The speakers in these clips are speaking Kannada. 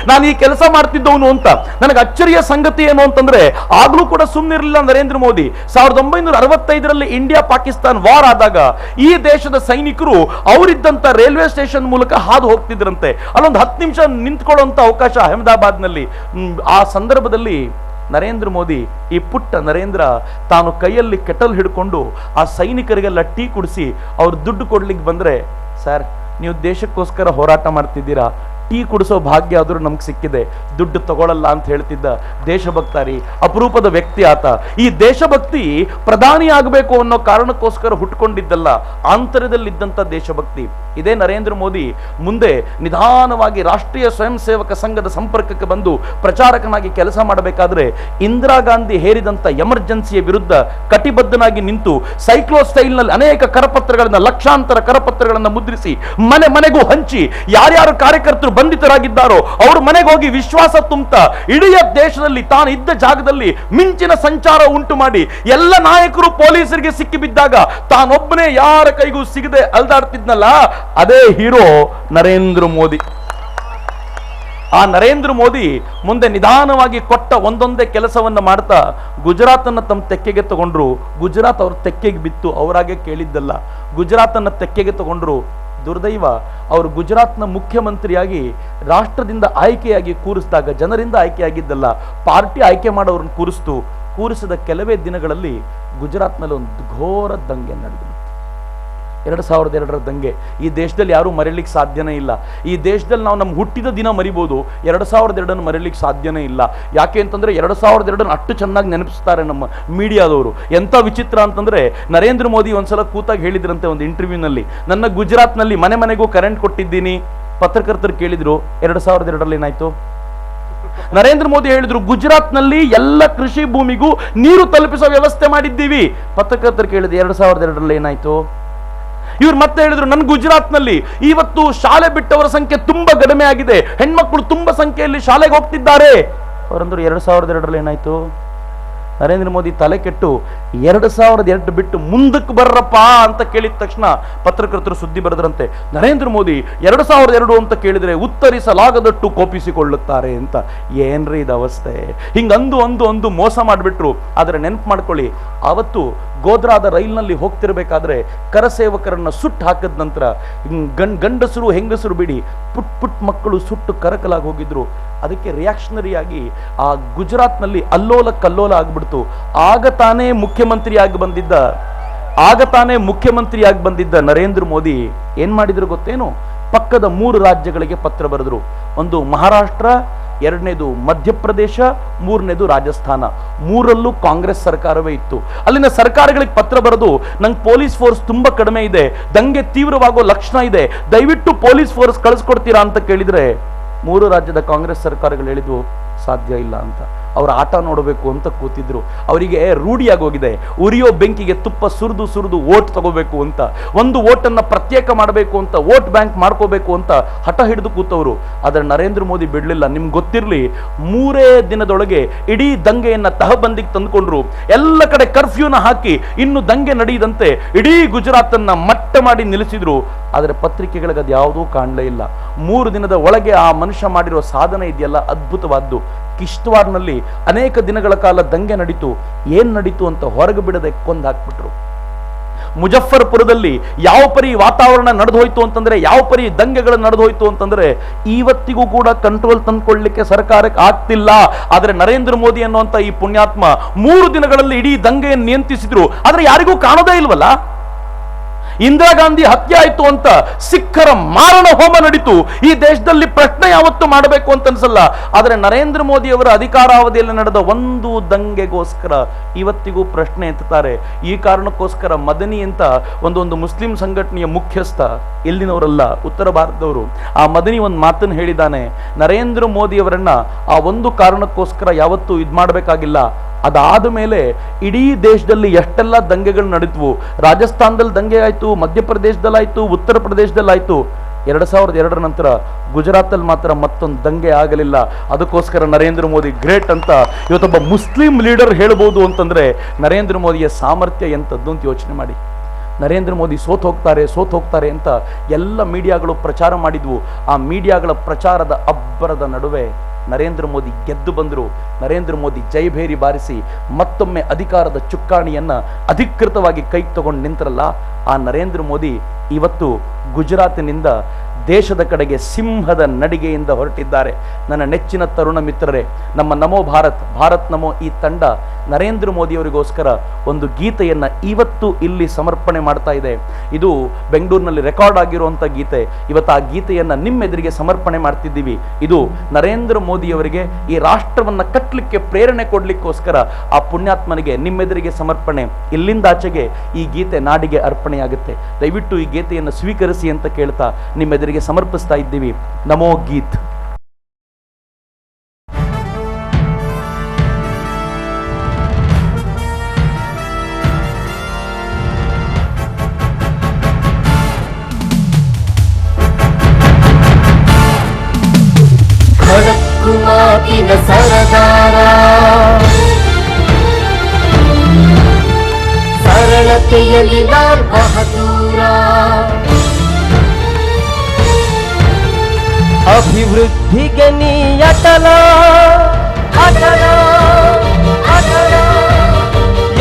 ನಾನು ಈ ಕೆಲಸ ಮಾಡ್ತಿದ್ದವನು ಅಂತ. ನನಗೆ ಅಚ್ಚರಿಯ ಸಂಗತಿ ಏನು ಅಂತಂದ್ರೆ, ಆಗ್ಲೂ ಕೂಡ ಸುಮ್ಮನಿರಲಿಲ್ಲ ನರೇಂದ್ರ ಮೋದಿ. 1965ರಲ್ಲಿ ಇಂಡಿಯಾ ಪಾಕಿಸ್ತಾನ್ ವಾರ್ ಆದಾಗ ಈ ದೇಶದ ಸೈನಿಕರು ಅವರಿದ್ದಂತ ರೈಲ್ವೆ ಸ್ಟೇಷನ್ ಮೂಲಕ ಹಾದು ಹೋಗ್ತಿದ್ರಂತೆ. ಅಲ್ಲೊಂದು 10 ನಿಮಿಷ ನಿಂತ್ಕೊಳ್ಳುವಂತ ಅವಕಾಶ ಅಹಮದಾಬಾದ್ನಲ್ಲಿ. ಆ ಸಂದರ್ಭದಲ್ಲಿ ನರೇಂದ್ರ ಮೋದಿ, ಈ ಪುಟ್ಟ ನರೇಂದ್ರ, ತಾನು ಕೈಯಲ್ಲಿ ಕೆಟಲ್ ಹಿಡ್ಕೊಂಡು ಆ ಸೈನಿಕರಿಗೆಲ್ಲ ಟೀ ಕುಡಿಸಿ ಅವ್ರು ದುಡ್ಡು ಕೊಡ್ಲಿಕ್ಕೆ ಬಂದ್ರೆ, ಸರ್ ನೀವು ದೇಶಕ್ಕೋಸ್ಕರ ಹೋರಾಟ ಮಾಡ್ತಿದ್ದೀರಾ, ಟೀ ಕುಡಿಸೋ ಭಾಗ್ಯ ಆದರೂ ನಮ್ಗೆ ಸಿಕ್ಕಿದೆ, ದುಡ್ಡು ತಗೊಳ್ಳಲ್ಲ ಅಂತ ಹೇಳ್ತಿದ್ದ ದೇಶಭಕ್ತಾರಿ, ಅಪರೂಪದ ವ್ಯಕ್ತಿ ಆತ. ಈ ದೇಶಭಕ್ತಿ ಪ್ರಧಾನಿ ಆಗಬೇಕು ಅನ್ನೋ ಕಾರಣಕ್ಕೋಸ್ಕರ ಹುಟ್ಕೊಂಡಿದ್ದಲ್ಲ, ಆಂತರ್ಯದಲ್ಲಿದ್ದಂಥ ದೇಶಭಕ್ತಿ. ಇದೇ ನರೇಂದ್ರ ಮೋದಿ ಮುಂದೆ ನಿಧಾನವಾಗಿ ರಾಷ್ಟ್ರೀಯ ಸ್ವಯಂ ಸೇವಕ ಸಂಘದ ಸಂಪರ್ಕಕ್ಕೆ ಬಂದು ಪ್ರಚಾರಕನಾಗಿ ಕೆಲಸ ಮಾಡಬೇಕಾದ್ರೆ ಇಂದಿರಾ ಗಾಂಧಿ ಹೇರಿದಂತ ಎಮರ್ಜೆನ್ಸಿಯ ವಿರುದ್ಧ ಕಟಿಬದ್ಧನಾಗಿ ನಿಂತು ಸೈಕ್ಲೋ ಸ್ಟೈಲ್ನಲ್ಲಿ ಅನೇಕ ಕರಪತ್ರಗಳನ್ನ, ಲಕ್ಷಾಂತರ ಕರಪತ್ರಗಳನ್ನು ಮುದ್ರಿಸಿ ಮನೆ ಮನೆಗೂ ಹಂಚಿ ಯಾರ್ಯಾರು ಕಾರ್ಯಕರ್ತರು ಬಂಧಿತರಾಗಿದ್ದಾರೋ ಅವ್ರ ಮನೆಗೆ ಹೋಗಿ ವಿಶ್ವಾಸ ತುಂಬುತ್ತಾ ಇಡೀ ದೇಶದಲ್ಲಿ ತಾನು ಇದ್ದ ಜಾಗದಲ್ಲಿ ಮಿಂಚಿನ ಸಂಚಾರ ಉಂಟು ಮಾಡಿ ಎಲ್ಲ ನಾಯಕರು ಪೊಲೀಸರಿಗೆ ಸಿಕ್ಕಿ ಬಿದ್ದಾಗ ತಾನೊಬ್ಬನೇ ಯಾರ ಕೈಗೂ ಸಿಗದೆ ಅಲ್ದಾಡ್ತಿದ್ನಲ್ಲ, ಅದೇ ಹೀರೋ ನರೇಂದ್ರ ಮೋದಿ. ಆ ನರೇಂದ್ರ ಮೋದಿ ಮುಂದೆ ನಿಧಾನವಾಗಿ ಕೊಟ್ಟ ಒಂದೊಂದೇ ಕೆಲಸವನ್ನ ಮಾಡ್ತಾ ಗುಜರಾತ್ ಅನ್ನ ತಮ್ಮ ತೆಕ್ಕೆಗೆ ತಗೊಂಡ್ರು. ಗುಜರಾತ್ ಅವ್ರ ತೆಕ್ಕೆಗೆ ಬಿತ್ತು, ಅವರಾಗೆ ಕೇಳಿದ್ದಲ್ಲ. ಗುಜರಾತ್ ಅನ್ನ ತೆಕ್ಕೆಗೆ ತಗೊಂಡ್ರು. ದುರ್ದೈವ, ಅವರು ಗುಜರಾತ್ನ ಮುಖ್ಯಮಂತ್ರಿಯಾಗಿ ರಾಷ್ಟ್ರದಿಂದ ಆಯ್ಕೆಯಾಗಿ ಕೂರಿಸಿದಾಗ, ಜನರಿಂದ ಆಯ್ಕೆಯಾಗಿದ್ದಲ್ಲ, ಪಾರ್ಟಿ ಆಯ್ಕೆ ಮಾಡೋರನ್ನ ಕೂರಿಸಿದ ಕೆಲವೇ ದಿನಗಳಲ್ಲಿ ಗುಜರಾತ್ನಲ್ಲಿ ಒಂದು ಘೋರ ದಂಗೆ ನಡೆದಿದೆ. 2002ರ ದಂಗೆ ಈ ದೇಶದಲ್ಲಿ ಯಾರೂ ಮರೀಲಿಕ್ಕೆ ಸಾಧ್ಯನೇ ಇಲ್ಲ. ಈ ದೇಶದಲ್ಲಿ ನಾವು ನಮ್ಮ ಹುಟ್ಟಿದ ದಿನ ಮರಿಬೋದು, 2002 ಮರೀಲಿಕ್ಕೆ ಸಾಧ್ಯನೇ ಇಲ್ಲ. ಯಾಕೆ ಅಂತಂದ್ರೆ 2002 ಅಷ್ಟು ಚೆನ್ನಾಗಿ ನೆನಪಿಸ್ತಾರೆ ನಮ್ಮ ಮೀಡಿಯಾದವರು. ಎಂಥ ವಿಚಿತ್ರ ಅಂತಂದ್ರೆ, ನರೇಂದ್ರ ಮೋದಿ ಒಂದ್ಸಲ ಕೂತಾಗಿ ಹೇಳಿದ್ರಂತೆ ಒಂದು ಇಂಟರ್ವ್ಯೂನಲ್ಲಿ, ನನ್ನ ಗುಜರಾತ್ನಲ್ಲಿ ಮನೆ ಮನೆಗೂ ಕರೆಂಟ್ ಕೊಟ್ಟಿದ್ದೀನಿ. ಪತ್ರಕರ್ತರು ಕೇಳಿದ್ರು, 2002ರಲ್ಲಿ ಏನಾಯ್ತು? ನರೇಂದ್ರ ಮೋದಿ ಹೇಳಿದ್ರು, ಗುಜರಾತ್ನಲ್ಲಿ ಎಲ್ಲ ಕೃಷಿ ಭೂಮಿಗೂ ನೀರು ತಲುಪಿಸೋ ವ್ಯವಸ್ಥೆ ಮಾಡಿದ್ದೀವಿ. ಪತ್ರಕರ್ತರು ಕೇಳಿದ್ರು, 2002ರಲ್ಲಿ ಏನಾಯ್ತು? ಇವ್ರು ಮತ್ತೆ ಹೇಳಿದ್ರು, ನನ್ನ ಗುಜರಾತ್ನಲ್ಲಿ ಇವತ್ತು ಶಾಲೆ ಬಿಟ್ಟವರ ಸಂಖ್ಯೆ ತುಂಬಾ ಕಡಿಮೆ ಆಗಿದೆ, ಹೆಣ್ಮಕ್ಳು ತುಂಬಾ ಸಂಖ್ಯೆಯಲ್ಲಿ ಶಾಲೆಗೆ ಹೋಗ್ತಿದ್ದಾರೆ. ಅವರಂದ್ರು 2002ರಲ್ಲಿ ಏನಾಯ್ತು? ನರೇಂದ್ರ ಮೋದಿ ತಲೆ ಕೆಟ್ಟು 2002 ಬಿಟ್ಟು ಮುಂದಕ್ಕೆ ಬರ್ರಪ್ಪ ಅಂತ ಕೇಳಿದ ತಕ್ಷಣ ಪತ್ರಕರ್ತರು ಸುದ್ದಿ ಬರೆದ್ರಂತೆ, ನರೇಂದ್ರ ಮೋದಿ 2002 ಅಂತ ಕೇಳಿದ್ರೆ ಉತ್ತರಿಸಲಾಗದಟ್ಟು ಕೋಪಿಸಿಕೊಳ್ಳುತ್ತಾರೆ ಅಂತ. ಏನ್ರಿ ಇದು ಅವಸ್ಥೆ? ಹಿಂಗಂದು ಮೋಸ ಮಾಡಿಬಿಟ್ರು. ಆದ್ರೆ ನೆನಪು ಮಾಡ್ಕೊಳ್ಳಿ, ಅವತ್ತು ಗೋಧ್ರಾದ ರೈಲ್ನಲ್ಲಿ ಹೋಗ್ತಿರ್ಬೇಕಾದ್ರೆ ಕರಸೇವಕರನ್ನ ಸುಟ್ಟು ಹಾಕಿದ ನಂತರ ಗಂಡಸರು ಹೆಂಗಸರು ಬಿಡಿ ಪುಟ್ ಮಕ್ಕಳು ಸುಟ್ಟು ಕರಕಲಾಗಿ ಹೋಗಿದ್ರು. ಅದಕ್ಕೆ ರಿಯಾಕ್ಷನರಿಯಾಗಿ ಆ ಗುಜರಾತ್ನಲ್ಲಿ ಅಲ್ಲೋಲ ಕಲ್ಲೋಲ ಆಗ್ಬಿಡ್ತು. ಆಗ ತಾನೇ ಮುಖ್ಯಮಂತ್ರಿಯಾಗಿ ಬಂದಿದ್ದ ನರೇಂದ್ರ ಮೋದಿ ಏನ್ ಮಾಡಿದ್ರು ಗೊತ್ತೇನು? ಪಕ್ಕದ 3 ರಾಜ್ಯಗಳಿಗೆ ಪತ್ರ ಬರೆದ್ರು. ಒಂದು ಮಹಾರಾಷ್ಟ್ರ, 2ನೇದು ಮಧ್ಯಪ್ರದೇಶ, 3ನೇದು ರಾಜಸ್ಥಾನ. 3ರಲ್ಲೂ ಕಾಂಗ್ರೆಸ್ ಸರ್ಕಾರವೇ ಇತ್ತು. ಅಲ್ಲಿನ ಸರ್ಕಾರಗಳಿಗೆ ಪತ್ರ ಬರೆದು, ನಂಗೆ ಪೊಲೀಸ್ ಫೋರ್ಸ್ ತುಂಬಾ ಕಡಿಮೆ ಇದೆ, ದಂಗೆ ತೀವ್ರವಾಗೋ ಲಕ್ಷಣ ಇದೆ, ದಯವಿಟ್ಟು ಪೊಲೀಸ್ ಫೋರ್ಸ್ ಕಳಿಸ್ಕೊಡ್ತೀರಾ ಅಂತ ಕೇಳಿದ್ರೆ 3 ರಾಜ್ಯದ ಕಾಂಗ್ರೆಸ್ ಸರ್ಕಾರಗಳು ಹೇಳಿದ್ವು, ಸಾಧ್ಯ ಇಲ್ಲ ಅಂತ. ಅವರ ಆಟ ನೋಡಬೇಕು ಅಂತ ಕೂತಿದ್ರು. ಅವರಿಗೆ ರೂಢಿಯಾಗಿ ಹೋಗಿದೆ, ಉರಿಯೋ ಬೆಂಕಿಗೆ ತುಪ್ಪ ಸುರಿದು ಓಟ್ ತಗೋಬೇಕು ಅಂತ, ಒಂದು ಓಟನ್ನ ಪ್ರತ್ಯೇಕ ಮಾಡಬೇಕು ಅಂತ, ವೋಟ್ ಬ್ಯಾಂಕ್ ಮಾಡ್ಕೋಬೇಕು ಅಂತ ಹಠ ಹಿಡಿದು ಕೂತವರು. ಆದರೆ ನರೇಂದ್ರ ಮೋದಿ ಬಿಡ್ಲಿಲ್ಲ. ನಿಮ್ಗೆ ಗೊತ್ತಿರಲಿ, 3 ದಿನದೊಳಗೆ ಇಡೀ ದಂಗೆಯನ್ನ ತಹಬಂದಿಗೆ ತಂದುಕೊಂಡ್ರು. ಎಲ್ಲ ಕಡೆ ಕರ್ಫ್ಯೂನ ಹಾಕಿ ಇನ್ನು ದಂಗೆ ನಡೆಯದಂತೆ ಇಡೀ ಗುಜರಾತ್ ಅನ್ನ ಮಟ್ಟ ಮಾಡಿ ನಿಲ್ಲಿಸಿದ್ರು. ಆದರೆ ಪತ್ರಿಕೆಗಳಿಗೆ ಅದು ಯಾವುದೂ ಕಾಣಲೇ ಇಲ್ಲ. 3 ದಿನದ ಒಳಗೆ ಆ ಮನುಷ್ಯ ಮಾಡಿರೋ ಸಾಧನೆ ಇದೆಯಲ್ಲ, ಅದ್ಭುತವಾದ್ದು. ಕಿಶ್ತವಾರ್ನಲ್ಲಿ ಅನೇಕ ದಿನಗಳ ಕಾಲ ದಂಗೆ ನಡೀತು. ಏನ್ ನಡೀತು ಅಂತ ಹೊರಗೆ ಬಿಡದೆ ಕೊಂದು ಹಾಕ್ಬಿಟ್ರು. ಮುಜಫರ್ಪುರದಲ್ಲಿ ಯಾವ ಪರಿ ವಾತಾವರಣ ನಡೆದು ಹೋಯ್ತು ಅಂತಂದ್ರೆ, ಯಾವ ಪರಿ ದಂಗೆಗಳು ನಡೆದು ಹೋಯ್ತು ಅಂತಂದ್ರೆ, ಇವತ್ತಿಗೂ ಕೂಡ ಕಂಟ್ರೋಲ್ ತಂದ್ಕೊಳ್ಳಿಕ್ಕೆ ಸರ್ಕಾರಕ್ಕೆ ಆಗ್ತಿಲ್ಲ. ಆದ್ರೆ ನರೇಂದ್ರ ಮೋದಿ ಅನ್ನುವಂತ ಈ ಪುಣ್ಯಾತ್ಮ 3 ದಿನಗಳಲ್ಲಿ ಇಡೀ ದಂಗೆಯನ್ನು ನಿಯಂತ್ರಿಸಿದ್ರು. ಆದ್ರೆ ಯಾರಿಗೂ ಕಾಣೋದೇ ಇಲ್ವಲ್ಲ. ಇಂದಿರಾ ಗಾಂಧಿ ಹತ್ಯೆ ಆಯ್ತು ಅಂತ ಸಿಖ್ಖರ ಮಾರಣ ಹೋಮ ನಡೀತು. ಈ ದೇಶದಲ್ಲಿ ಪ್ರಶ್ನೆ ಯಾವತ್ತು ಮಾಡಬೇಕು ಅಂತ ಅನ್ಸಲ್ಲ. ಆದ್ರೆ ನರೇಂದ್ರ ಮೋದಿ ಅವರ ಅಧಿಕಾರಾವಧಿಯಲ್ಲಿ ನಡೆದ ಒಂದು ದಂಗೆಗೋಸ್ಕರ ಇವತ್ತಿಗೂ ಪ್ರಶ್ನೆ ಎತ್ತುತ್ತಾರೆ. ಈ ಕಾರಣಕ್ಕೋಸ್ಕರ ಮದನಿ ಅಂತ ಒಂದು ಮುಸ್ಲಿಂ ಸಂಘಟನೆಯ ಮುಖ್ಯಸ್ಥ, ಇಲ್ಲಿನವರಲ್ಲ, ಉತ್ತರ ಭಾರತದವರು, ಆ ಮದನಿ ಒಂದು ಮಾತನ್ನು ಹೇಳಿದ್ದಾನೆ, ನರೇಂದ್ರ ಮೋದಿ ಅವರನ್ನ ಆ ಒಂದು ಕಾರಣಕ್ಕೋಸ್ಕರ ಯಾವತ್ತೂ ಇದ್ ಮಾಡಬೇಕಾಗಿಲ್ಲ. ಅದಾದ ಮೇಲೆ ಇಡೀ ದೇಶದಲ್ಲಿ ಎಷ್ಟೆಲ್ಲ ದಂಗೆಗಳು ನಡೀತ್ವು. ರಾಜಸ್ಥಾನದಲ್ಲಿ ದಂಗೆ ಆಯ್ತು, ಮಧ್ಯಪ್ರದೇಶದಲ್ಲಾಯ್ತು, ಉತ್ತರ ಪ್ರದೇಶದಲ್ಲಾಯ್ತು. 2002 ನಂತರ ಗುಜರಾತಲ್ಲಿ ಮಾತ್ರ ಮತ್ತೊಂದು ದಂಗೆ ಆಗಲಿಲ್ಲ. ಅದಕ್ಕೋಸ್ಕರ ನರೇಂದ್ರ ಮೋದಿ ಗ್ರೇಟ್ ಅಂತ ಇವತ್ತೊಬ್ಬ ಮುಸ್ಲಿಂ ಲೀಡರ್ ಹೇಳ್ಬೋದು ಅಂತಂದ್ರೆ ನರೇಂದ್ರ ಮೋದಿಯ ಸಾಮರ್ಥ್ಯ ಎಂಥದ್ದು ಅಂತ ಯೋಚನೆ ಮಾಡಿ. ನರೇಂದ್ರ ಮೋದಿ ಸೋತ್ ಹೋಗ್ತಾರೆ ಅಂತ ಎಲ್ಲ ಮೀಡಿಯಾಗಳು ಪ್ರಚಾರ ಮಾಡಿದ್ವು. ಆ ಮೀಡಿಯಾಗಳ ಪ್ರಚಾರದ ಅಬ್ಬರದ ನಡುವೆ ನರೇಂದ್ರ ಮೋದಿ ಗೆದ್ದು ಬಂದರು. ನರೇಂದ್ರ ಮೋದಿ ಜೈಭೇರಿ ಬಾರಿಸಿ ಮತ್ತೊಮ್ಮೆ ಅಧಿಕಾರದ ಚುಕ್ಕಾಣಿಯನ್ನ ಅಧಿಕೃತವಾಗಿ ಕೈಗೆ ತಗೊಂಡು ನಿಂತರಲ್ಲ, ಆ ನರೇಂದ್ರ ಮೋದಿ ಇವತ್ತು ಗುಜರಾತಿನಿಂದ ದೇಶದ ಕಡೆಗೆ ಸಿಂಹದ ನಡಿಗೆಯಿಂದ ಹೊರಟಿದ್ದಾರೆ. ನನ್ನ ನೆಚ್ಚಿನ ತರುಣ ಮಿತ್ರರೇ, ನಮ್ಮ ನಮೋ ಭಾರತ್ ನಮೋ ಈ ತಂಡ ನರೇಂದ್ರ ಮೋದಿಯವರಿಗೋಸ್ಕರ ಒಂದು ಗೀತೆಯನ್ನ ಇವತ್ತು ಇಲ್ಲಿ ಸಮರ್ಪಣೆ ಮಾಡ್ತಾ ಇದೆ. ಇದು ಬೆಂಗಳೂರಿನಲ್ಲಿ ರೆಕಾರ್ಡ್ ಆಗಿರುವಂಥ ಗೀತೆ. ಇವತ್ತು ಆ ಗೀತೆಯನ್ನ ನಿಮ್ಮೆದುರಿಗೆ ಸಮರ್ಪಣೆ ಮಾಡ್ತಿದ್ದೀವಿ. ಇದು ನರೇಂದ್ರ ಮೋದಿಯವರಿಗೆ ಈ ರಾಷ್ಟ್ರವನ್ನ ಕಟ್ಟಲಿಕ್ಕೆ ಪ್ರೇರಣೆ ಕೊಡ್ಲಿಕ್ಕೋಸ್ಕರ ಆ ಪುಣ್ಯಾತ್ಮನಿಗೆ ನಿಮ್ಮೆದುರಿಗೆ ಸಮರ್ಪಣೆ. ಇಲ್ಲಿಂದಾಚೆಗೆ ಈ ಗೀತೆ ನಾಡಿಗೆ ಅರ್ಪಣೆಯಾಗುತ್ತೆ. ದಯವಿಟ್ಟು ಈ ಗೀತೆಯನ್ನು ಸ್ವೀಕರಿಸಿ ಅಂತ ಕೇಳ್ತಾ ನಿಮ್ಮೆದುರಿಗೆ ಸಮರ್ಪಿಸ್ತಾ ಇದ್ದೀವಿ. ನಮೋ ಗೀತ್. ಮಾತಿನ ಸರದಾರ, ಸರಳತೆಯಲ್ಲಿ ಲಾಲ್ ಬಹದ್ದೂರ, ಅಭಿವೃದ್ಧಿಗೆ ನೀ ಅಟಲ ಅಟಲ ಅಟಲ,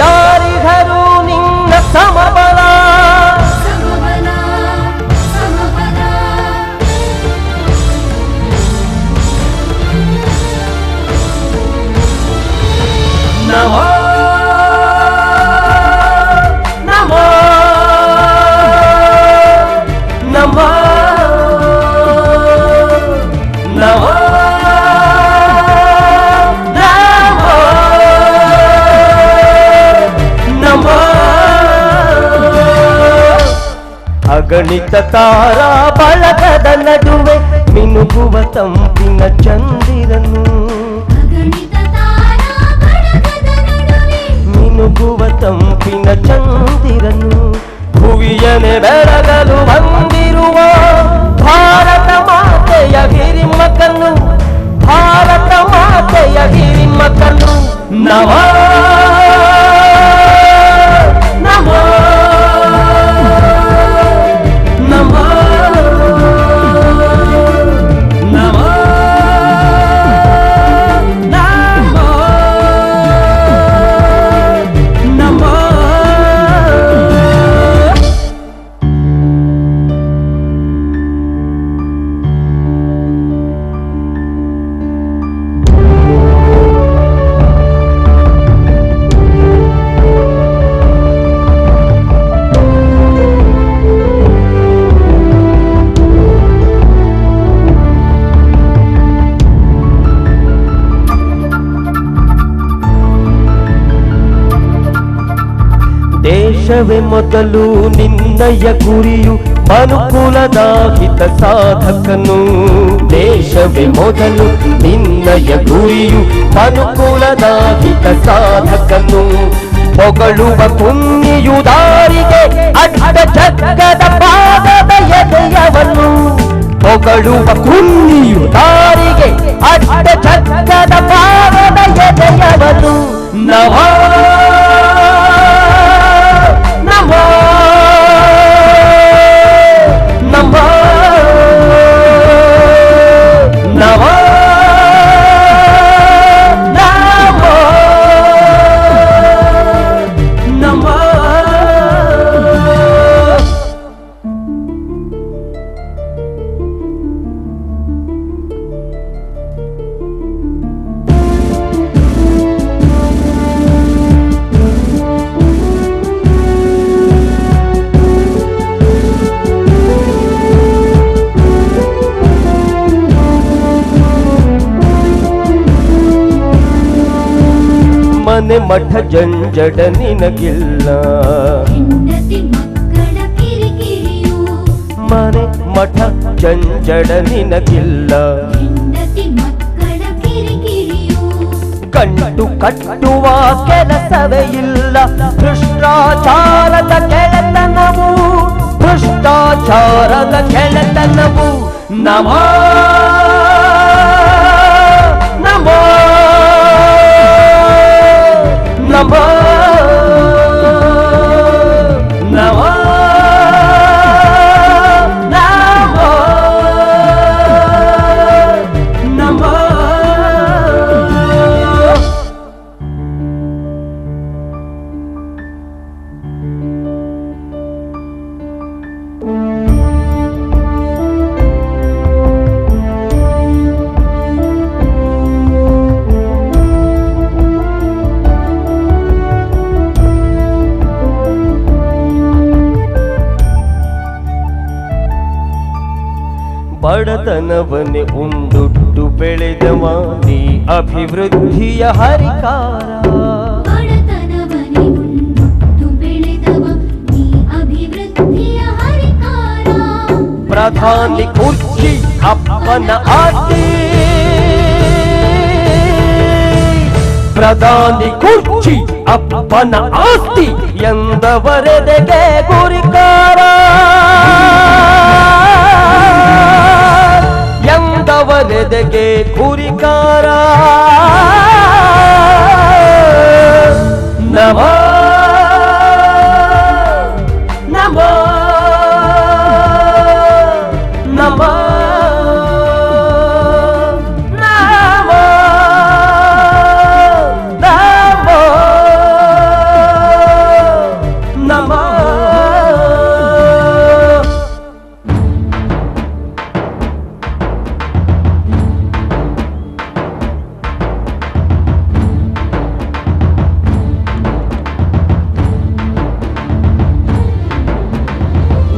ಯಾರಿಗರೂ ನಿನ್ನ ಸಮಬಲ ನಮೋ ನಮೋ ನಮೋ ನಮೋ ನಮೋ ಅಗಣಿತ ತಾರಾ ಬಳಗದ ನಡುವೆ ಮಿನುಗುವ ತಂಪಿನ ಚಂದಿರನು, ಮಿನುಗುವ ತಂಪಿನ ಚಂದಿರನು, ಭುವಿಯನೆ ಬೆಳಗಲು ಬಂದಿರುವ ಭಾರತ ಮಾತೆಯ ಹಿರಿಮಕನು, ಭಾರತ ಮಾತೆಯ ಹಿರಿಮಕನು. ನಮೋ ನಮೋ ನಮೋ ನಮೋ ನಮೋ. ದೇಶವೇ ಮೊದಲು ನಿನ್ನಯ ಗುರಿಯು ಮನುಕುಲದ ಹಿತ ಸಾಧಕನು, ದೇಶವೇ ಮೊದಲು ನಿನ್ನಯ ಗುರಿಯು ಮನುಕುಲದ ಹಿತ ಸಾಧಕನು, ಹೊಗಳುವ ಪುಣ್ಯುದಾರಿಗೆ ಅಡ್ಡ ಜಗದ ಪಾದದ ಎದೆಯವನು, ಹೊಗಳುವ ಪುಣ್ಯುದಾರಿಗೆ ಅಡ್ಡ ಜಗದ ಪಾದದ ಎದೆಯವನು. ನಮೋ ನಮೋ ನಮೋ ನಮೋ ನಮೋ ನಮೋ. ಮನೆ ಮಠ ಜಂಜಡ ನಿನಗಿಲ್ಲ, ಮನೆ ಮಠ ಜಂಜಡ ನಿನಗಿಲ್ಲ, ಕಂಡು ಕಟ್ಟುವ ಕೆಲಸವೇ ಇಲ್ಲ, ಭ್ರಷ್ಟಾಚಾರದ ಕೆಳತನವು, ಭ್ರಷ್ಟಾಚಾರದ ಕೆಳತನವು. ನಮೋ ನಮೋ ನಮೋ ನಮೋ ಬಡತನವನ್ನೇ ಉಂಡುಟ್ಟು ಬೆಳೆದವ ನೀ ಅಭಿವೃದ್ಧಿಯ ಹರಿಕಾರ. ಬಡತನವನೇ ಉಂಡುಟ್ಟು ಬೆಳೆದವ ನೀ ಅಭಿವೃದ್ಧಿಯ ಹರಿಕಾರ. ಪ್ರಧಾನಿ ಕುರ್ಚಿ ಅಪ್ಪನ ಆಸ್ತಿ, ಪ್ರಧಾನಿ ಕುರ್ಚಿ ಅಪ್ಪನ ಆಸ್ತಿ ಎಂದವರೆದೆಗೆ ಗುರಿಕಾರ, ಎಂದವರೆದೆಗೆ ಗುರಿಕಾರ. ನಮೋ ನಮೋ ನಮೋ ನಮೋ ನಮೋ ನಮೋ.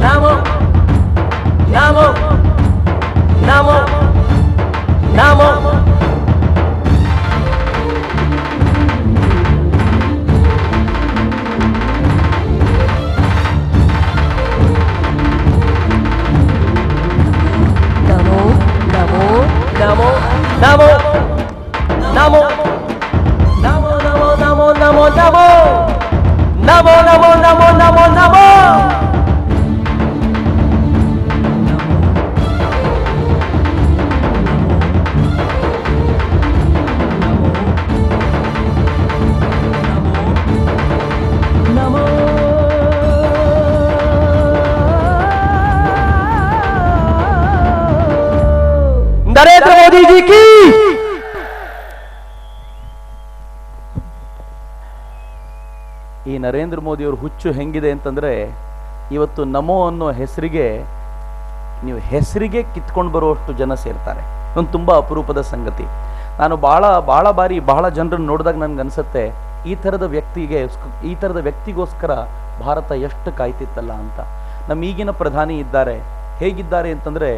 Namo, Namo, Namo, Namo. Namo, Namo, Namo, Namo, Namo, Namo, Namo, Namo, Namo, Namo, Namo, Namo, Namo, Namo, Namo. Narendra Modi ji की ಈ ನರೇಂದ್ರ ಮೋದಿ ಅವ್ರ ಹುಚ್ಚು ಹೆಂಗಿದೆ ಅಂತಂದ್ರೆ, ಇವತ್ತು ನಮೋ ಅನ್ನೋ ಹೆಸರಿಗೆ ನೀವು ಹೆಸರಿಗೆ ಕಿತ್ಕೊಂಡು ಬರುವಷ್ಟು ಜನ ಸೇರ್ತಾರೆ. ಒಂದು ತುಂಬಾ ಅಪರೂಪದ ಸಂಗತಿ. ನಾನು ಬಹಳ ಬಾರಿ ಬಹಳ ಜನರನ್ನು ನೋಡಿದಾಗ ನನ್ಗೆ ಅನ್ಸುತ್ತೆ, ಈ ಥರದ ವ್ಯಕ್ತಿಗೋಸ್ಕರ ಭಾರತ ಎಷ್ಟು ಕಾಯ್ತಿತ್ತಲ್ಲ ಅಂತ. ನಮ್ಮ ಈಗಿನ ಪ್ರಧಾನಿ ಇದ್ದಾರೆ, ಹೇಗಿದ್ದಾರೆ ಅಂತಂದ್ರೆ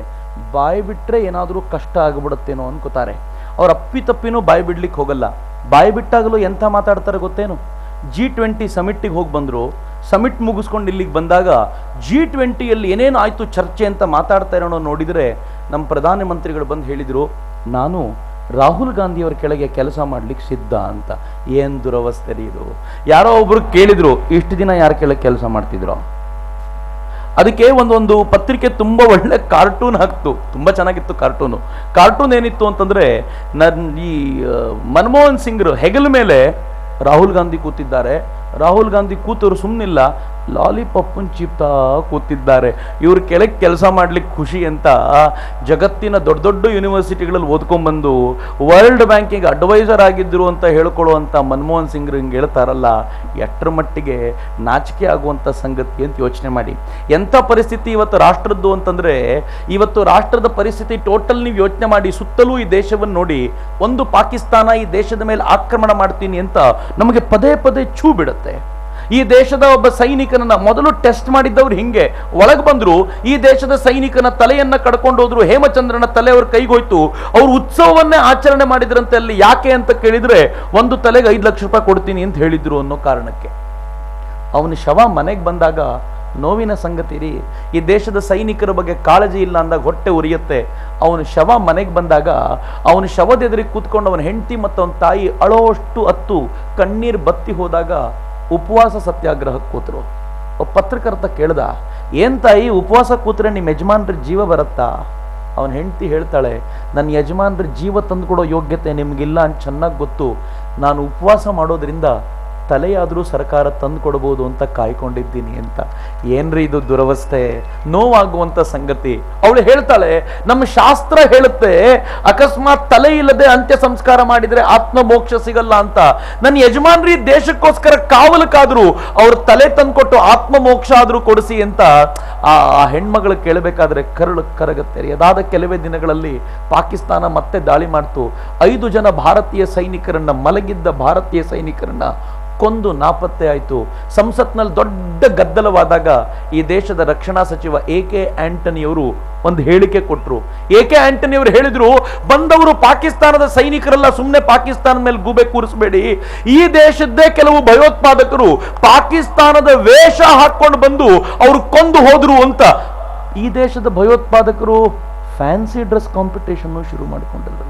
ಬಾಯಿ ಬಿಟ್ರೆ ಏನಾದರೂ ಕಷ್ಟ ಆಗ್ಬಿಡುತ್ತೇನೋ ಅನ್ಕೋತಾರೆ. ಅವ್ರ ಅಪ್ಪಿತಪ್ಪಿನೂ ಬಾಯಿ ಬಿಡ್ಲಿಕ್ಕೆ ಹೋಗಲ್ಲ. ಬಾಯಿ ಬಿಟ್ಟಾಗಲೂ ಎಂಥ ಮಾತಾಡ್ತಾರೆ ಗೊತ್ತೇನು? G20 ಸಮಿಟ್ಟಿಗೆ ಹೋಗಿ ಬಂದರು. ಸಮಿಟ್ ಮುಗಿಸ್ಕೊಂಡು ಇಲ್ಲಿಗೆ ಬಂದಾಗ G20ಯಲ್ಲಿ ಏನೇನು ಆಯಿತು ಚರ್ಚೆ ಅಂತ ಮಾತಾಡ್ತಾ ಇರೋಣ ನೋಡಿದರೆ, ನಮ್ಮ ಪ್ರಧಾನಮಂತ್ರಿಗಳು ಬಂದು ಹೇಳಿದರು, ನಾನು ರಾಹುಲ್ ಗಾಂಧಿಯವರ ಕೆಳಗೆ ಕೆಲಸ ಮಾಡ್ಲಿಕ್ಕೆ ಸಿದ್ಧ ಅಂತ. ಏನು ದುರವಸ್ಥೆ ಇದು. ಯಾರೋ ಒಬ್ರು ಕೇಳಿದ್ರು, ಇಷ್ಟು ದಿನ ಯಾರ ಕೆಳಗೆ ಕೆಲಸ ಮಾಡ್ತಿದ್ರು? ಅದಕ್ಕೆ ಒಂದು ಪತ್ರಿಕೆ ತುಂಬಾ ಒಳ್ಳೆ ಕಾರ್ಟೂನ್ ಹಾಕ್ತು, ತುಂಬಾ ಚೆನ್ನಾಗಿತ್ತು ಕಾರ್ಟೂನ್ ಏನಿತ್ತು ಅಂತಂದ್ರೆ, ಈ ಮನಮೋಹನ್ ಸಿಂಗ್ ಹೆಗಲ ಮೇಲೆ ರಾಹುಲ್ ಗಾಂಧಿ ಕೂತಿದ್ದಾರೆ. ರಾಹುಲ್ ಗಾಂಧಿ ಕೂತವರು ಸುಮ್ಮನಿಲ್ಲ, ಲಾಲಿಪಾಪನ್ ಚೀಪ್ತಾ ಕೂತಿದ್ದಾರೆ. ಇವ್ರ ಕೆಳಗೆ ಕೆಲಸ ಮಾಡ್ಲಿಕ್ಕೆ ಖುಷಿ ಅಂತ ಜಗತ್ತಿನ ದೊಡ್ಡ ದೊಡ್ಡ ಯೂನಿವರ್ಸಿಟಿಗಳಲ್ಲಿ ಓದ್ಕೊಂಡ್ಬಂದು ವರ್ಲ್ಡ್ ಬ್ಯಾಂಕಿಗೆ ಅಡ್ವೈಸರ್ ಆಗಿದ್ರು ಅಂತ ಹೇಳ್ಕೊಳ್ಳುವಂಥ ಮನಮೋಹನ್ ಸಿಂಗ್ ಹಿಂಗೆ ಹೇಳ್ತಾರಲ್ಲ, ಎಷ್ಟರ ಮಟ್ಟಿಗೆ ನಾಚಿಕೆ ಆಗುವಂಥ ಸಂಗತಿ ಅಂತ ಯೋಚನೆ ಮಾಡಿ. ಎಂಥ ಪರಿಸ್ಥಿತಿ ಇವತ್ತು ರಾಷ್ಟ್ರದ್ದು ಅಂತಂದ್ರೆ, ಇವತ್ತು ರಾಷ್ಟ್ರದ ಪರಿಸ್ಥಿತಿ ಟೋಟಲ್ ನೀವು ಯೋಚನೆ ಮಾಡಿ. ಸುತ್ತಲೂ ಈ ದೇಶವನ್ನು ನೋಡಿ, ಒಂದು ಪಾಕಿಸ್ತಾನ ಈ ದೇಶದ ಮೇಲೆ ಆಕ್ರಮಣ ಮಾಡ್ತೀನಿ ಅಂತ ನಮಗೆ ಪದೇ ಪದೇ ಛೂ ಬಿಡುತ್ತೆ. ಈ ದೇಶದ ಒಬ್ಬ ಸೈನಿಕನನ್ನ ಮೊದಲು ಟೆಸ್ಟ್ ಮಾಡಿದ್ದವ್ರು ಹಿಂಗೆ ಒಳಗೆ ಬಂದ್ರು, ಈ ದೇಶದ ಸೈನಿಕನ ತಲೆಯನ್ನ ಕಡ್ಕೊಂಡು ಹೋದ್ರು. ಹೇಮಚಂದ್ರನ ತಲೆ ಅವ್ರ ಕೈಗೋಯ್ತು. ಅವ್ರು ಉತ್ಸವವನ್ನೇ ಆಚರಣೆ ಮಾಡಿದ್ರಂತೆ. ಅಲ್ಲಿ ಯಾಕೆ ಅಂತ ಕೇಳಿದ್ರೆ, ಒಂದು ತಲೆಗೆ 5 ಲಕ್ಷ ರೂಪಾಯಿ ಕೊಡ್ತೀನಿ ಅಂತ ಹೇಳಿದ್ರು ಅನ್ನೋ ಕಾರಣಕ್ಕೆ. ಅವನ ಶವ ಮನೆಗೆ ಬಂದಾಗ ನೋವಿನ ಸಂಗತಿ ರೀ. ಈ ದೇಶದ ಸೈನಿಕರ ಬಗ್ಗೆ ಕಾಳಜಿ ಇಲ್ಲ ಅಂದಾಗ ಹೊಟ್ಟೆ ಉರಿಯುತ್ತೆ. ಅವನ ಶವ ಮನೆಗೆ ಬಂದಾಗ, ಅವನ ಶವದ ಎದುರಿಗೆ ಕೂತ್ಕೊಂಡು ಅವನ ಹೆಂಡತಿ ಮತ್ತು ಅವನ ತಾಯಿ ಅಳೋಷ್ಟು ಅತ್ತು ಕಣ್ಣೀರು ಬತ್ತಿ ಹೋದಾಗ ಉಪವಾಸ ಸತ್ಯಾಗ್ರಹಕ್ಕೆ ಕೂತರು. ಒಬ್ಬ ಪತ್ರಕರ್ತ ಕೇಳ್ದ, ಏನ್ ತಾಯಿ ಉಪವಾಸ ಕೂತ್ರೆ ನಿಮ್ಮ ಯಜಮಾನ್ರ ಜೀವ ಬರುತ್ತಾ? ಅವನ ಹೆಂಡತಿ ಹೇಳ್ತಾಳೆ, ನನ್ನ ಯಜಮಾನ್ರ ಜೀವ ತಂದುಕೊಡೋ ಯೋಗ್ಯತೆ ನಿಮಗಿಲ್ಲ ಅಂತ ಚೆನ್ನಾಗಿ ಗೊತ್ತು. ನಾನು ಉಪವಾಸ ಮಾಡೋದ್ರಿಂದ ತಲೆಯಾದರೂ ಸರ್ಕಾರ ತಂದು ಕೊಡಬಹುದು ಅಂತ ಕಾಯ್ಕೊಂಡಿದ್ದೀನಿ ಅಂತ. ಏನ್ರಿ ಇದು ದುರವಸ್ಥೆ, ನೋವಾಗುವಂತ ಸಂಗತಿ. ಅವಳು ಹೇಳ್ತಾಳೆ, ನಮ್ಮ ಶಾಸ್ತ್ರ ಹೇಳುತ್ತೆ ಅಕಸ್ಮಾತ್ ತಲೆ ಇಲ್ಲದೆ ಅಂತ್ಯ ಸಂಸ್ಕಾರ ಮಾಡಿದ್ರೆ ಆತ್ಮ ಮೋಕ್ಷ ಸಿಗಲ್ಲ ಅಂತ. ನನ್ನ ಯಜಮಾನ್ರಿ ದೇಶಕ್ಕೋಸ್ಕರ ಕಾವಲಕ್ಕಾದ್ರು ಅವ್ರ ತಲೆ ತಂದ್ಕೊಟ್ಟು ಆತ್ಮ ಮೋಕ್ಷ ಆದ್ರೂ ಕೊಡಿಸಿ ಅಂತ ಆ ಹೆಣ್ಮಗಳು ಕೇಳಬೇಕಾದ್ರೆ ಕರಳು ಕರಗತ್ತೆ. ಅದಾದ ಕೆಲವೇ ದಿನಗಳಲ್ಲಿ ಪಾಕಿಸ್ತಾನ ಮತ್ತೆ ದಾಳಿ ಮಾಡ್ತು. 5 ಜನ ಭಾರತೀಯ ಸೈನಿಕರನ್ನ, ಮಲಗಿದ್ದ ಭಾರತೀಯ ಸೈನಿಕರನ್ನ ಕೊಂದು ನಾಪತ್ತೆ ಆಯಿತು. ಸಂಸತ್ನಲ್ಲಿ ದೊಡ್ಡ ಗದ್ದಲವಾದಾಗ ಈ ದೇಶದ ರಕ್ಷಣಾ ಸಚಿವ ಎ.ಕೆ. ಆಂಟನಿಯವರು ಒಂದು ಹೇಳಿಕೆ ಕೊಟ್ಟರು. ಎ.ಕೆ. ಆಂಟನಿಯವರು ಹೇಳಿದ್ರು, ಬಂದವರು ಪಾಕಿಸ್ತಾನದ ಸೈನಿಕರೆಲ್ಲ, ಸುಮ್ಮನೆ ಪಾಕಿಸ್ತಾನದ ಮೇಲೆ ಗೂಬೆ ಕೂರಿಸಬೇಡಿ, ಈ ದೇಶದ್ದೇ ಕೆಲವು ಭಯೋತ್ಪಾದಕರು ಪಾಕಿಸ್ತಾನದ ವೇಷ ಹಾಕೊಂಡು ಬಂದು ಅವರು ಕೊಂದು ಹೋದ್ರು ಅಂತ. ಈ ದೇಶದ ಭಯೋತ್ಪಾದಕರು ಫ್ಯಾನ್ಸಿ ಡ್ರೆಸ್ ಕಾಂಪಿಟೇಷನ್ ಶುರು ಮಾಡಿಕೊಂಡಿದ್ದಾರೆ.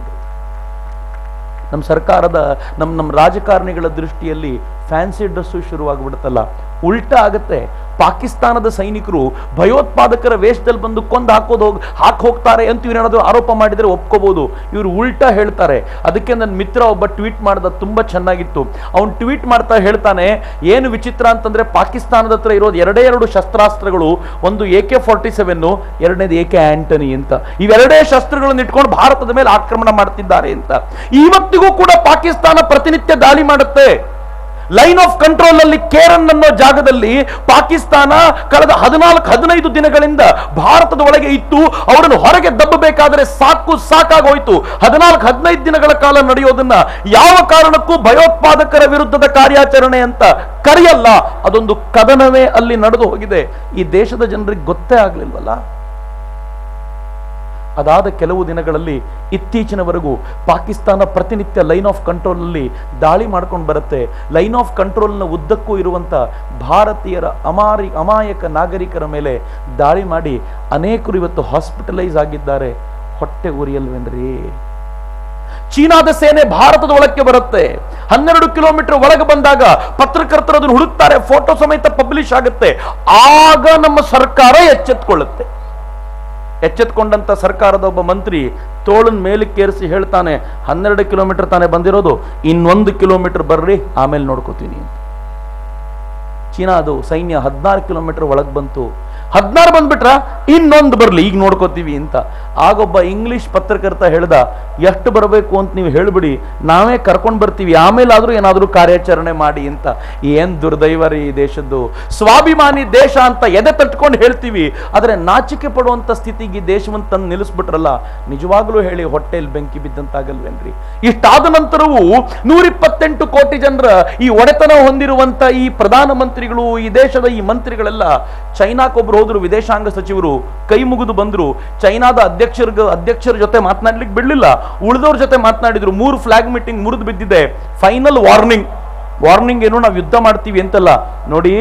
ನಮ್ಮ ಸರ್ಕಾರದ ನಮ್ಮ ರಾಜಕಾರಣಿಗಳ ದೃಷ್ಟಿಯಲ್ಲಿ ಫ್ಯಾನ್ಸಿ ಡ್ರೆಸ್ಸು ಶುರುವಾಗ್ಬಿಡುತ್ತಲ್ಲ, ಉಲ್ಟಾ ಆಗುತ್ತೆ. ಪಾಕಿಸ್ತಾನದ ಸೈನಿಕರು ಭಯೋತ್ಪಾದಕರ ವೇಷದಲ್ಲಿ ಬಂದು ಕೊಂದು ಹೋಗ್ತಾರೆ ಅಂತ ಇವರೇನಾದರೂ ಆರೋಪ ಮಾಡಿದರೆ ಒಪ್ಕೋಬಹುದು. ಇವರು ಉಲ್ಟಾ ಹೇಳ್ತಾರೆ. ಅದಕ್ಕೆ ನನ್ನ ಮಿತ್ರ ಒಬ್ಬ ಟ್ವೀಟ್ ಮಾಡ್ದ, ತುಂಬಾ ಚೆನ್ನಾಗಿತ್ತು. ಅವನು ಟ್ವೀಟ್ ಮಾಡ್ತಾ ಹೇಳ್ತಾನೆ, ಏನು ವಿಚಿತ್ರ ಅಂತಂದ್ರೆ ಪಾಕಿಸ್ತಾನದ ಹತ್ರ ಇರೋದು ಎರಡೇ ಶಸ್ತ್ರಾಸ್ತ್ರಗಳು, ಒಂದು AK-47, ಎರಡನೇದು ಎ.ಕೆ. ಆಂಟನಿ ಅಂತ. ಇವೆರಡೇ ಶಸ್ತ್ರಗಳನ್ನು ಇಟ್ಕೊಂಡು ಭಾರತದ ಮೇಲೆ ಆಕ್ರಮಣ ಮಾಡ್ತಿದ್ದಾರೆ ಅಂತ. ಇವತ್ತಿಗೂ ಕೂಡ ಪಾಕಿಸ್ತಾನ ಪ್ರತಿನಿತ್ಯ ದಾಳಿ ಮಾಡುತ್ತೆ. ಲೈನ್ ಆಫ್ ಕಂಟ್ರೋಲ್ ಅಲ್ಲಿ ಕೇರನ್ ಅನ್ನೋ ಜಾಗದಲ್ಲಿ ಪಾಕಿಸ್ತಾನ ಕಳೆದ 14-15 ದಿನಗಳಿಂದ ಭಾರತದ ಒಳಗೆ ಇತ್ತು. ಅವರನ್ನು ಹೊರಗೆ ದಬ್ಬಬೇಕಾದರೆ ಸಾಕಾಗೋಯ್ತು. 14-15 ದಿನಗಳ ಕಾಲ ನಡೆಯೋದನ್ನ ಯಾವ ಕಾರಣಕ್ಕೂ ಭಯೋತ್ಪಾದಕರ ವಿರುದ್ಧದ ಕಾರ್ಯಾಚರಣೆ ಅಂತ ಕರೆಯಲ್ಲ. ಅದೊಂದು ಕದನವೇ ಅಲ್ಲಿ ನಡೆದು ಹೋಗಿದೆ. ಈ ದೇಶದ ಜನರಿಗೆ ಗೊತ್ತೇ ಆಗ್ಲಿಲ್ವಲ್ಲ. ಅದಾದ ಕೆಲವು ದಿನಗಳಲ್ಲಿ ಇತ್ತೀಚಿನವರೆಗೂ ಪಾಕಿಸ್ತಾನ ಪ್ರತಿನಿತ್ಯ ಲೈನ್ ಆಫ್ ಕಂಟ್ರೋಲ್ ಅಲ್ಲಿ ದಾಳಿ ಮಾಡ್ಕೊಂಡು ಬರುತ್ತೆ. ಲೈನ್ ಆಫ್ ಕಂಟ್ರೋಲ್ನ ಉದ್ದಕ್ಕೂ ಇರುವಂತ ಭಾರತೀಯರ ಅಮಾಯಕ ನಾಗರಿಕರ ಮೇಲೆ ದಾಳಿ ಮಾಡಿ ಅನೇಕರು ಇವತ್ತು ಹಾಸ್ಪಿಟಲೈಸ್ ಆಗಿದ್ದಾರೆ. ಹೊಟ್ಟೆ ಉರಿಯಲ್ವೇನ್ರಿ? ಚೀನಾದ ಸೇನೆ ಭಾರತದ ಒಳಕ್ಕೆ ಬರುತ್ತೆ. 12 ಕಿಲೋಮೀಟರ್ ಒಳಗೆ ಬಂದಾಗ ಪತ್ರಕರ್ತರು ಅದನ್ನು ಹುಡುಕ್ತಾರೆ, ಫೋಟೋ ಸಮೇತ ಪಬ್ಲಿಷ್ ಆಗುತ್ತೆ. ಆಗ ನಮ್ಮ ಸರ್ಕಾರ ಎಚ್ಚೆತ್ಕೊಂಡಂತ ಸರ್ಕಾರದ ಒಬ್ಬ ಮಂತ್ರಿ ತೋಳನ್ ಮೇಲಕ್ಕೇರಿಸಿ ಹೇಳ್ತಾನೆ, 12 ಕಿಲೋಮೀಟರ್ ತಾನೇ ಬಂದಿರೋದು, ಇನ್ನೊಂದು ಕಿಲೋಮೀಟರ್ ಬರ್ರಿ, ಆಮೇಲೆ ನೋಡ್ಕೋತೀನಿ ಅಂತ. ಚೀನಾದು ಸೈನ್ಯ 16 ಕಿಲೋಮೀಟರ್ ಒಳಗೆ ಬಂತು. 16 ಬಂದ್ಬಿಟ್ರ, ಇನ್ನೊಂದು ಬರ್ಲಿ, ಈಗ ನೋಡ್ಕೋತೀವಿ ಅಂತ. ಆಗೊಬ್ಬ ಇಂಗ್ಲಿಷ್ ಪತ್ರಕರ್ತ ಹೇಳ್ದ, ಎಷ್ಟು ಬರಬೇಕು ಅಂತ ನೀವು ಹೇಳ್ಬಿಡಿ, ನಾವೇ ಕರ್ಕೊಂಡು ಬರ್ತೀವಿ, ಆಮೇಲಾದ್ರೂ ಏನಾದ್ರೂ ಕಾರ್ಯಾಚರಣೆ ಮಾಡಿ ಅಂತ. ಏನ್ ದುರ್ದೈವ ರೀ ಈ ದೇಶದ್ದು. ಸ್ವಾಭಿಮಾನಿ ದೇಶ ಅಂತ ಎದೆ ತಟ್ಕೊಂಡು ಹೇಳ್ತೀವಿ, ಆದ್ರೆ ನಾಚಿಕೆ ಪಡುವಂತ ಸ್ಥಿತಿಗೆ ಈ ದೇಶವನ್ನು ತಂದು ನಿಲ್ಲಿಸ್ಬಿಟ್ರಲ್ಲ. ನಿಜವಾಗ್ಲೂ ಹೇಳಿ, ಹೊಟ್ಟೆಯಲ್ಲಿ ಬೆಂಕಿ ಬಿದ್ದಂತಾಗಲ್ವೇನ್ರಿ? ಇಷ್ಟಾದ ನಂತರವೂ 128 ಕೋಟಿ ಜನರ ಈ ಒಡೆತನ ಹೊಂದಿರುವಂತ ಈ ಪ್ರಧಾನಮಂತ್ರಿಗಳು, ಈ ದೇಶದ ಈ ಮಂತ್ರಿಗಳೆಲ್ಲ ಚೈನಾಕ್ಕೊಬ್ರು ಹೋದ್ರು, ವಿದೇಶಾಂಗ ಸಚಿವರು ಕೈ ಮುಗಿದು ಬಂದ್ರು. ಚೈನಾದ ಅಧ್ಯಕ್ಷರ ಜೊತೆ ಮಾತನಾಡ್ಲಿಕ್ಕೆ ಬಿಡ್ಲಿಲ್ಲ, ಉಳಿದವ್ರ ಜೊತೆ ಮಾತನಾಡಿದ್ರು. 3 ಫ್ಲಾಗ್ ಮೀಟಿಂಗ್ ಮುರಿದು ಬಿದ್ದಿದೆ. ಫೈನಲ್ ವಾರ್ನಿಂಗ್ ಏನು, ನಾವು ಯುದ್ಧ ಮಾಡ್ತೀವಿ ಅಂತಲ್ಲ. ನೋಡಿ,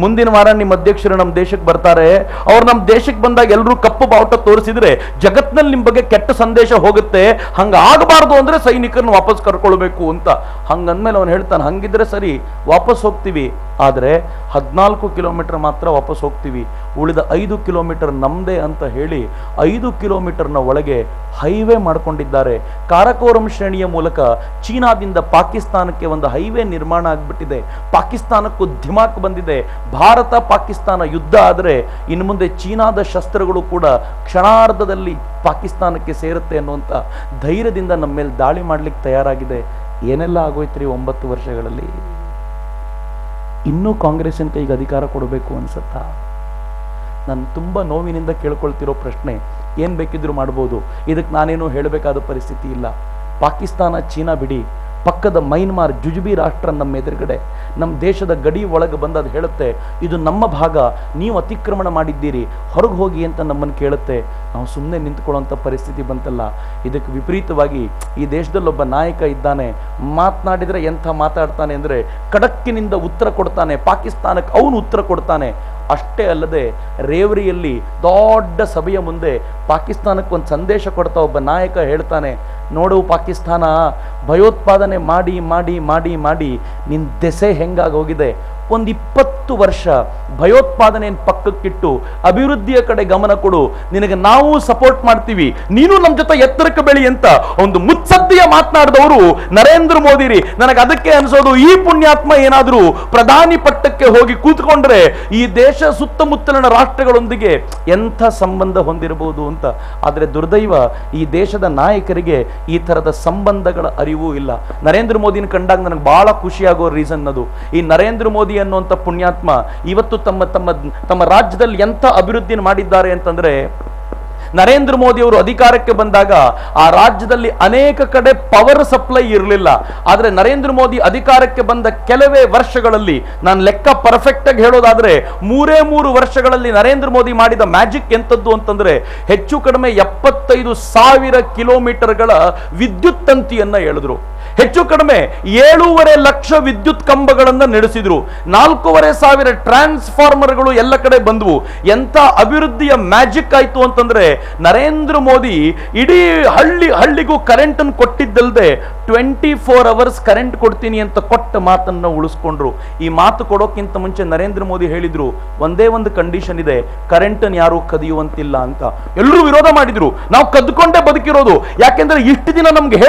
ಮುಂದಿನ ವಾರ ನಿಮ್ಮ ಅಧ್ಯಕ್ಷರು ನಮ್ಮ ದೇಶಕ್ಕೆ ಬರ್ತಾರೆ. ಅವ್ರು ನಮ್ಮ ದೇಶಕ್ಕೆ ಬಂದಾಗ ಎಲ್ಲರೂ ಕಪ್ಪು ಬಾವುಟ ತೋರಿಸಿದ್ರೆ ಜಗತ್ನಲ್ಲಿ ನಿಮ್ಮ ಬಗ್ಗೆ ಕೆಟ್ಟ ಸಂದೇಶ ಹೋಗುತ್ತೆ. ಹಂಗಾಗಬಾರ್ದು ಅಂದ್ರೆ ಸೈನಿಕರನ್ನು ವಾಪಸ್ ಕರ್ಕೊಳ್ಬೇಕು ಅಂತ. ಹಂಗಂದ್ಮೇಲೆ ಅವನು ಹೇಳ್ತಾನೆ, ಹಂಗಿದ್ರೆ ಸರಿ, ವಾಪಸ್ ಹೋಗ್ತೀವಿ, ಆದ್ರೆ 14 ಕಿಲೋಮೀಟರ್ ಮಾತ್ರ ವಾಪಸ್ ಹೋಗ್ತೀವಿ, ಉಳಿದ 5 ಕಿಲೋಮೀಟರ್ ನಮ್ದೇ ಅಂತ ಹೇಳಿ 5 ಕಿಲೋಮೀಟರ್ನ ಒಳಗೆ ಹೈವೇ ಮಾಡ್ಕೊಂಡಿದ್ದಾರೆ. ಕಾರಕೋರಂ ಶ್ರೇಣಿಯ ಮೂಲಕ ಚೀನಾದಿಂದ ಪಾಕಿಸ್ತಾನಕ್ಕೆ ಒಂದು ಹೈವೇ ನಿರ್ಮಾಣ ಆಗ್ಬಿಟ್ಟಿದೆ. ಪಾಕಿಸ್ತಾನಕ್ಕೂ ಧಿಮಾಕ್ ಬಂದಿದೆ. ಭಾರತ ಪಾಕಿಸ್ತಾನ ಯುದ್ಧ ಆದರೆ ಇನ್ನು ಮುಂದೆ ಚೀನಾದ ಶಸ್ತ್ರಗಳು ಕೂಡ ಕ್ಷಣಾರ್ಧದಲ್ಲಿ ಪಾಕಿಸ್ತಾನಕ್ಕೆ ಸೇರುತ್ತೆ ಅನ್ನುವಂಥ ಧೈರ್ಯದಿಂದ ನಮ್ಮ ಮೇಲೆ ದಾಳಿ ಮಾಡ್ಲಿಕ್ಕೆ ತಯಾರಾಗಿದೆ. ಏನೆಲ್ಲ ಆಗೋಯ್ತ್ರಿ 9 ವರ್ಷಗಳಲ್ಲಿ. ಇನ್ನೂ ಕಾಂಗ್ರೆಸ್ಸಿನ ಕೈಗೆ ಅಧಿಕಾರ ಕೊಡಬೇಕು ಅನ್ಸುತ್ತಾ? ನಾನು ತುಂಬಾ ನೋವಿನಿಂದ ಕೇಳ್ಕೊಳ್ತಿರೋ ಪ್ರಶ್ನೆ, ಏನ್ ಬೇಕಿದ್ರು ಮಾಡ್ಬೋದು, ಇದಕ್ಕೆ ನಾನೇನು ಹೇಳಬೇಕಾದ ಪರಿಸ್ಥಿತಿ ಇಲ್ಲ. ಪಾಕಿಸ್ತಾನ, ಚೀನಾ ಬಿಡಿ, ಪಕ್ಕದ ಮೈನ್ಮಾರ್ ಜುಜುಬಿ ರಾಷ್ಟ್ರ ನಮ್ಮ ಎದುರುಗಡೆ, ನಮ್ಮ ದೇಶದ ಗಡಿ ಒಳಗೆ ಬಂದು ಅದು ಹೇಳುತ್ತೆ, ಇದು ನಮ್ಮ ಭಾಗ, ನೀವು ಅತಿಕ್ರಮಣ ಮಾಡಿದ್ದೀರಿ, ಹೊರಗೆ ಹೋಗಿ ಅಂತ ನಮ್ಮನ್ನು ಕೇಳುತ್ತೆ. ನಾವು ಸುಮ್ಮನೆ ನಿಂತ್ಕೊಳ್ಳೋಂಥ ಪರಿಸ್ಥಿತಿ ಬಂತಲ್ಲ. ಇದಕ್ಕೆ ವಿಪರೀತವಾಗಿ ಈ ದೇಶದಲ್ಲಿ ಒಬ್ಬ ನಾಯಕ ಇದ್ದಾನೆ, ಮಾತನಾಡಿದರೆ ಎಂಥ ಮಾತಾಡ್ತಾನೆ ಅಂದರೆ ಖಡಕ್ಕಿನಿಂದ ಉತ್ತರ ಕೊಡ್ತಾನೆ. ಪಾಕಿಸ್ತಾನಕ್ಕೆ ಅವನು ಉತ್ತರ ಕೊಡ್ತಾನೆ. ಅಷ್ಟೇ ಅಲ್ಲದೆ ರೇವರಿಯಲ್ಲಿ ದೊಡ್ಡ ಸಭೆಯ ಮುಂದೆ ಪಾಕಿಸ್ತಾನಕ್ಕೆ ಒಂದು ಸಂದೇಶ ಕೊಡ್ತಾ ಒಬ್ಬ ನಾಯಕ ಹೇಳ್ತಾನೆ, ನೋಡು ಪಾಕಿಸ್ತಾನ, ಭಯೋತ್ಪಾದನೆ ಮಾಡಿ ಮಾಡಿ ಮಾಡಿ ಮಾಡಿ ನಿನ್ನ ದೆಸೆ ಹೆಂಗಾಗಿ ಹೋಗಿದೆ. ಒಂದು 20 ವರ್ಷ ಭಯೋತ್ಪಾದನೆಯನ್ನು ಪಕ್ಕಕ್ಕಿಟ್ಟು ಅಭಿವೃದ್ಧಿಯ ಕಡೆ ಗಮನ ಕೊಡು, ನಿನಗೆ ನಾವು ಸಪೋರ್ಟ್ ಮಾಡ್ತೀವಿ, ನೀನು ನಮ್ಮ ಜೊತೆ ಎತ್ತರಕ್ಕೆ ಬೆಳಿ ಅಂತ ಒಂದು ಮುತ್ಸದ್ದಿಯ ಮಾತನಾಡಿದವರು ನರೇಂದ್ರ ಮೋದಿ ರೀ. ನನಗೆ ಅದಕ್ಕೆ ಅನ್ಸೋದು, ಈ ಪುಣ್ಯಾತ್ಮ ಏನಾದರೂ ಪ್ರಧಾನಿ ಪಟ್ಟಕ್ಕೆ ಹೋಗಿ ಕೂತ್ಕೊಂಡ್ರೆ ಈ ದೇಶ ಸುತ್ತಮುತ್ತಲಿನ ರಾಷ್ಟ್ರಗಳೊಂದಿಗೆ ಎಂಥ ಸಂಬಂಧ ಹೊಂದಿರಬಹುದು ಅಂತ. ಆದರೆ ದುರ್ದೈವ, ಈ ದೇಶದ ನಾಯಕರಿಗೆ ಈ ತರದ ಸಂಬಂಧಗಳ ಅರಿವು ಇಲ್ಲ. ನರೇಂದ್ರ ಮೋದಿನ ಕಂಡಾಗ ನನಗೆ ಬಹಳ ಖುಷಿಯಾಗೋ ರೀಸನ್ ಅದು, ಈ ನರೇಂದ್ರ ಮೋದಿ ಅನ್ನುವಂಥ ಪುಣ್ಯಾತ್ಮ ಇವತ್ತು ತಮ್ಮ ರಾಜ್ಯದಲ್ಲಿ ಎಂಥ ಅಭಿವೃದ್ಧಿಯನ್ನು ಮಾಡಿದ್ದಾರೆ ಅಂತಂದ್ರೆ, ನರೇಂದ್ರ ಮೋದಿ ಅವರು ಅಧಿಕಾರಕ್ಕೆ ಬಂದಾಗ ಆ ರಾಜ್ಯದಲ್ಲಿ ಅನೇಕ ಕಡೆ ಪವರ್ ಸಪ್ಲೈ ಇರಲಿಲ್ಲ. ಆದ್ರೆ ನರೇಂದ್ರ ಮೋದಿ ಅಧಿಕಾರಕ್ಕೆ ಬಂದ ಕೆಲವೇ ವರ್ಷಗಳಲ್ಲಿ, ನಾನು ಲೆಕ್ಕ ಪರ್ಫೆಕ್ಟ್ ಆಗಿ ಹೇಳೋದಾದ್ರೆ 3 ವರ್ಷಗಳಲ್ಲಿ ನರೇಂದ್ರ ಮೋದಿ ಮಾಡಿದ ಮ್ಯಾಜಿಕ್ ಎಂತದ್ದು ಅಂತಂದ್ರೆ ಹೆಚ್ಚು ಕಡಿಮೆ 75,000 ಕಿಲೋಮೀಟರ್ಗಳ ವಿದ್ಯುತ್ ತಂತಿಯನ್ನ ಎಳೆದ್ರು. ಹೆಚ್ಚು ಕಡಿಮೆ 7.5 ಲಕ್ಷ ವಿದ್ಯುತ್ ಕಂಬಗಳನ್ನ ನಡೆಸಿದ್ರು. 4,500 ಟ್ರಾನ್ಸ್ಫಾರ್ಮರ್ಗಳು ಎಲ್ಲ ಕಡೆ ಬಂದವು. ಎಂತ ಅಭಿವೃದ್ಧಿಯ ಮ್ಯಾಜಿಕ್ ಆಯ್ತು ಅಂತಂದ್ರೆ ನರೇಂದ್ರ ಮೋದಿ ಇಡೀ ಹಳ್ಳಿಗೂ ಕರೆಂಟ್ ಅನ್ನು ಕೊಟ್ಟಿದ್ದಲ್ದೆ 24 ಅವರ್ಸ್ ಕರೆಂಟ್ ಕೊಡ್ತೀನಿ ಅಂತ ಕೊಟ್ಟ ಮಾತನ್ನ ಉಳಿಸ್ಕೊಂಡ್ರು. ಈ ಮಾತು ಕೊಡೋಕ್ಕಿಂತ ಮುಂಚೆ ನರೇಂದ್ರ ಮೋದಿ ಹೇಳಿದ್ರು, ಒಂದೇ ಒಂದು ಕಂಡೀಷನ್ ಇದೆ, ಕರೆಂಟ್ ಅನ್ನು ಯಾರು ಕದಿಯುವಂತಿಲ್ಲ ಅಂತ. ಎಲ್ಲರೂ ವಿರೋಧ ಮಾಡಿದ್ರು. ನಾವು ಕದ್ಕೊಂಡೇ ಬದುಕಿರೋದು, ಯಾಕೆಂದ್ರೆ ಇಷ್ಟು ದಿನ ನಮ್ಗೆ